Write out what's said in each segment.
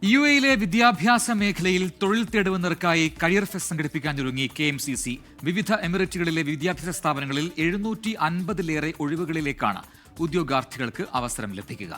യുഎയിലെ വിദ്യാഭ്യാസ മേഖലയിൽ തൊഴിൽ തേടുന്നവർക്കായി കരിയർ ഫെസ്റ്റ് സംഘടിപ്പിക്കാനൊരുങ്ങി KMCC. വിവിധ എമിറേറ്റുകളിലെ വിദ്യാഭ്യാസ സ്ഥാപനങ്ങളിൽ 750-ലേറെ ഒഴിവുകളിലേക്കാണ് ഉദ്യോഗാർത്ഥികൾക്ക് അവസരം ലഭിക്കുക.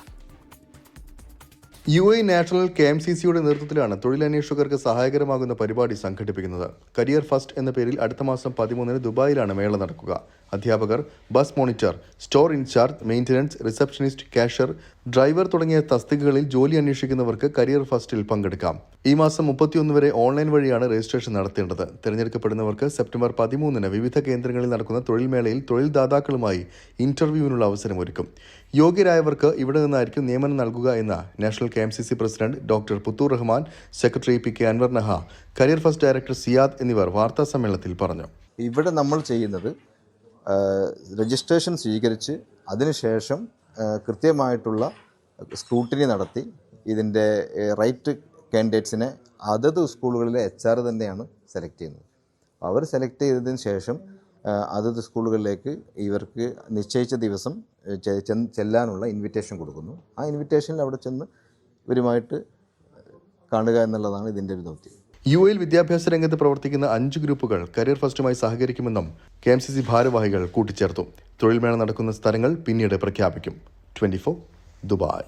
UAE നാഷണൽ KMCCയുടെ നേതൃത്വത്തിലാണ് തൊഴിലന്വേഷകർക്ക് സഹായകരമാകുന്ന പരിപാടി സംഘടിപ്പിക്കുന്നത്. കരിയർ ഫസ്റ്റ് എന്ന പേരിൽ അടുത്ത മാസം 13-ന് ദുബായിലാണ് മേള നടക്കുക. അധ്യാപകർ, bus monitor, store incharge, maintenance, receptionist, cashier, driver തുടങ്ങിയ തസ്തികകളിൽ ജോലി അന്വേഷിക്കുന്നവർക്ക് കരിയർ ഫസ്റ്റിൽ പങ്കെടുക്കാം. ഈ മാസം 31 വരെ ഓൺലൈൻ വഴിയാണ് രജിസ്ട്രേഷൻ നടത്തേണ്ടത്. തിരഞ്ഞെടുക്കപ്പെടുന്നവർക്ക് സെപ്റ്റംബർ 13-ന് വിവിധ കേന്ദ്രങ്ങളിൽ നടക്കുന്ന തൊഴിൽ മേളയിൽ തൊഴിൽ ദാതാക്കളുമായി ഇന്റർവ്യൂവിനുള്ള അവസരമൊരുക്കും. യോഗ്യരായവർക്ക് ഇവിടെ നിന്നായിരിക്കും നിയമനം നൽകുക എന്ന് national KMCC president doctor Puthur Rahman, secretary PK Anwar Naha, career first director Siyad എന്നിവർ വാർത്താ സമ്മേളനത്തിൽ പറഞ്ഞു. ഇവിടെ നമ്മൾ ചെയ്യുന്നത് രജിസ്ട്രേഷൻ സ്വീകരിച്ച് അതിനുശേഷം കൃത്യമായിട്ടുള്ള സ്ക്രൂട്ടിനി നടത്തി ഇതിൻ്റെ റൈറ്റ് കാൻഡിഡേറ്റ്സിനെ അതത് സ്കൂളുകളിലെ HR തന്നെയാണ് സെലക്ട് ചെയ്യുന്നത്. അവർ സെലക്ട് ചെയ്തതിന് ശേഷം അതത് സ്കൂളുകളിലേക്ക് ഇവർക്ക് നിശ്ചയിച്ച ദിവസം ചെല്ലാനുള്ള ഇൻവിറ്റേഷൻ കൊടുക്കുന്നു. ആ ഇൻവിറ്റേഷനിൽ അവിടെ ചെന്ന് ഇവരുമായിട്ട് കാണുക എന്നുള്ളതാണ് ഇതിൻ്റെ ഒരു ദൗത്യം. UAE വിദ്യാഭ്യാസ രംഗത്ത് പ്രവർത്തിക്കുന്ന 5 ഗ്രൂപ്പുകൾ കരിയർ ഫസ്റ്റുമായി സഹകരിക്കുമെന്നും KMCC ഭാരവാഹികൾ കൂട്ടിച്ചേർത്തു. തൊഴിൽ മേള നടക്കുന്ന സ്ഥലങ്ങൾ പിന്നീട് പ്രഖ്യാപിക്കും. 24 ദുബായ്.